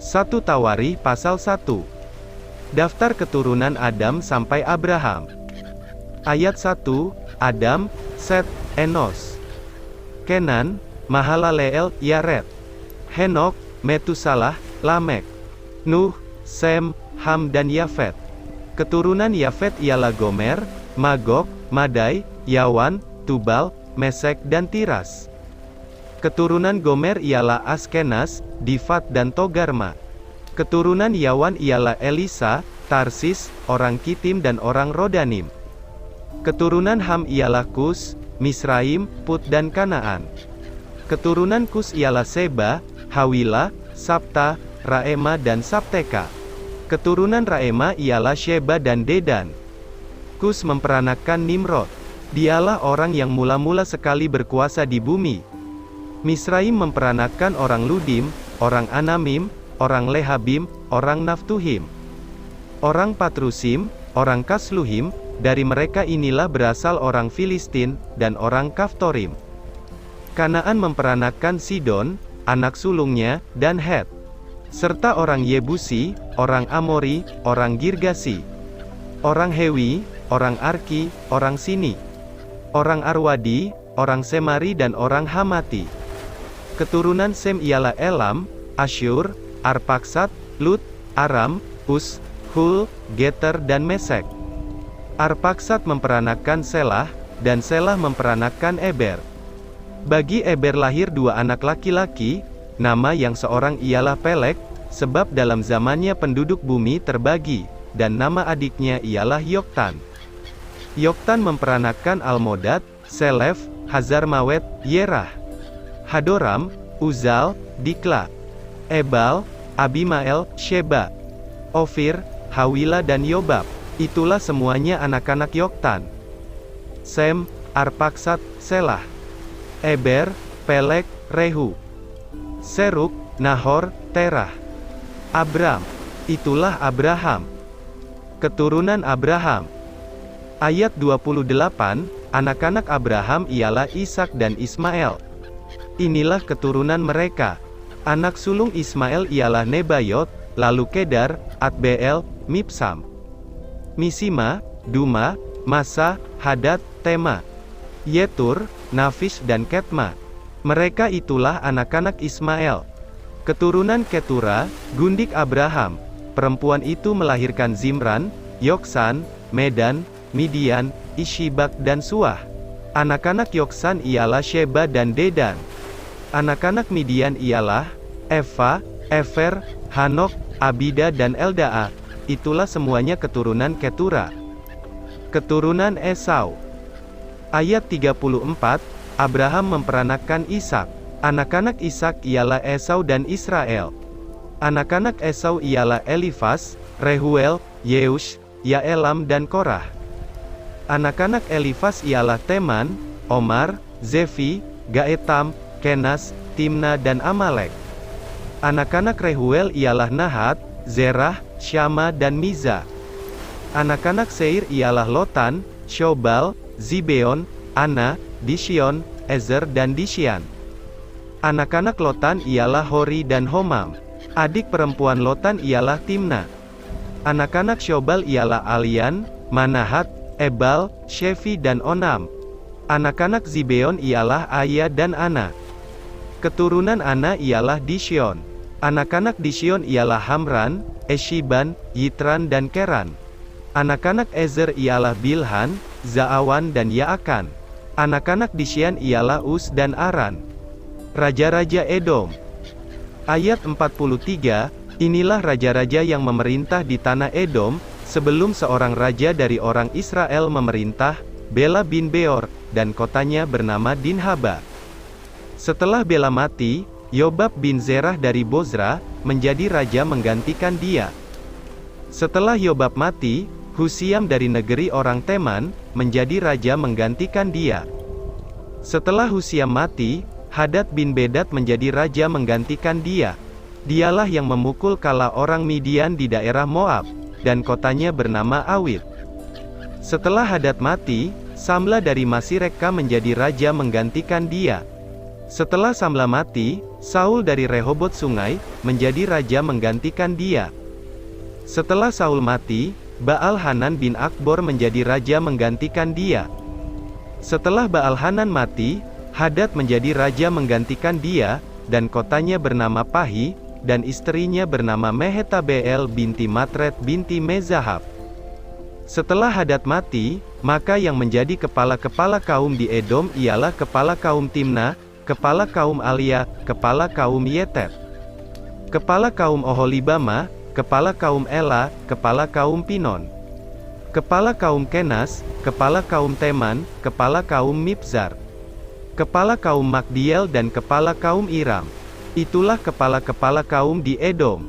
1 Tawarikh pasal 1. Daftar keturunan Adam sampai Abraham. Ayat 1, Adam, Set, Enos, Kenan, Mahalaleel, Yared, Henok, Metusalah, Lamek, Nuh, Sem, Ham dan Yafet. Keturunan Yafet ialah Gomer, Magog, Madai, Yawan, Tubal, Mesek dan Tiras. Keturunan Gomer ialah Askenas, Difat dan Togarma. Keturunan Yawan ialah Elisa, Tarsis, orang Kitim dan orang Rodanim. Keturunan Ham ialah Kus, Misraim, Put dan Kanaan. Keturunan Kus ialah Seba, Hawila, Sabta, Raema dan Sabteka. Keturunan Raema ialah Sheba dan Dedan. Kus memperanakan Nimrod. Dialah orang yang mula-mula sekali berkuasa di bumi. Misraim memperanakan orang Ludim, orang Anamim, orang Lehabim, orang Naftuhim, orang Patrusim, orang Kasluhim. Dari mereka inilah berasal orang Filistin, dan orang Kaftorim. Kanaan memperanakan Sidon, anak sulungnya, dan Het, serta orang Yebusi, orang Amori, orang Girgasi, orang Hewi, orang Arki, orang Sini, orang Arwadi, orang Semari dan orang Hamati. Keturunan Sem ialah Elam, Asyur, Arpaksad, Lut, Aram, Us, Hul, Geter dan Mesek. Arpaksad memperanakan Selah, dan Selah memperanakan Eber. Bagi Eber lahir 2 anak laki-laki, nama yang seorang ialah Pelek, sebab dalam zamannya penduduk bumi terbagi, dan nama adiknya ialah Yoktan. Yoktan memperanakan Almodad, Selef, Hazarmawet, Yerah, Hadoram, Uzal, Dikla, Ebal, Abimael, Sheba, Ofir, Hawila dan Yobab. Itulah semuanya anak-anak Yoktan. Sem, Arpaksad, Selah, Eber, Pelek, Rehu, Seruk, Nahor, Terah, Abram. Itulah Abraham. Keturunan Abraham. Ayat 28, anak-anak Abraham ialah Ishak dan Ismael. Inilah keturunan mereka. Anak sulung Ismael ialah Nebayot, lalu Kedar, Adbeel, Mipsam, Misima, Duma, Masa, Hadad, Tema, Yetur, Nafis dan Ketma. Mereka itulah anak-anak Ismael. Keturunan Ketura, gundik Abraham. Perempuan itu melahirkan Zimran, Yoksan, Medan, Midian, Ishibak dan Suah. Anak-anak Yoksan ialah Sheba dan Dedan. Anak-anak Midian ialah Eva, Efer, Hanok, Abida dan Eldaa. Itulah semuanya keturunan Ketura. Keturunan Esau. Ayat 34, Abraham memperanakan Ishak. Anak-anak Ishak ialah Esau dan Israel. Anak-anak Esau ialah Elifas, Rehuel, Yeush, Yaelam dan Korah. Anak-anak Elifas ialah Teman, Omar, Zefi, Gaetam, Kenas, Timna dan Amalek. Anak-anak Rehuel ialah Nahat, Zerah, Syama dan Miza. Anak-anak Seir ialah Lotan, Shobal, Zibeon, Ana, Dishion, Ezer dan Dishian. Anak-anak Lotan ialah Hori dan Homam. Adik perempuan Lotan ialah Timna. Anak-anak Shobal ialah Alian, Manahat, Ebal, Shefi dan Onam. Anak-anak Zibeon ialah Aya dan Ana. Keturunan Ana ialah Dishion. Anak-anak Dishion ialah Hamran, Eshiban, Yitran dan Keran. Anak-anak Ezer ialah Bilhan, Zaawan dan Yaakan. Anak-anak Dishian ialah Us dan Aran. Raja-raja Edom. Ayat 43, inilah raja-raja yang memerintah di tanah Edom, sebelum seorang raja dari orang Israel memerintah, Bela bin Beor, dan kotanya bernama Dinhaba. Setelah Bela mati, Yobab bin Zerah dari Bozra, menjadi raja menggantikan dia. Setelah Yobab mati, Husiam dari negeri orang Teman, menjadi raja menggantikan dia. Setelah Husiam mati, Hadad bin Bedad menjadi raja menggantikan dia. Dialah yang memukul kala orang Midian di daerah Moab, dan kotanya bernama Awit. Setelah Hadad mati, Samla dari Masireka menjadi raja menggantikan dia. Setelah Samla mati, Saul dari Rehobot Sungai, menjadi raja menggantikan dia. Setelah Saul mati, Baal-Hanan bin Akbor menjadi raja menggantikan dia. Setelah Baal-Hanan mati, Hadad menjadi raja menggantikan dia, dan kotanya bernama Pahi, dan istrinya bernama Mehetabeel binti Matred binti Mezahab. Setelah Hadad mati, maka yang menjadi kepala-kepala kaum di Edom ialah kepala kaum Timna, kepala kaum Alia, kepala kaum Yetet, kepala kaum Oholibama, kepala kaum Ela, kepala kaum Pinon, kepala kaum Kenas, kepala kaum Teman, kepala kaum Mibzar, kepala kaum Magdiel dan kepala kaum Iram. Itulah kepala-kepala kaum di Edom.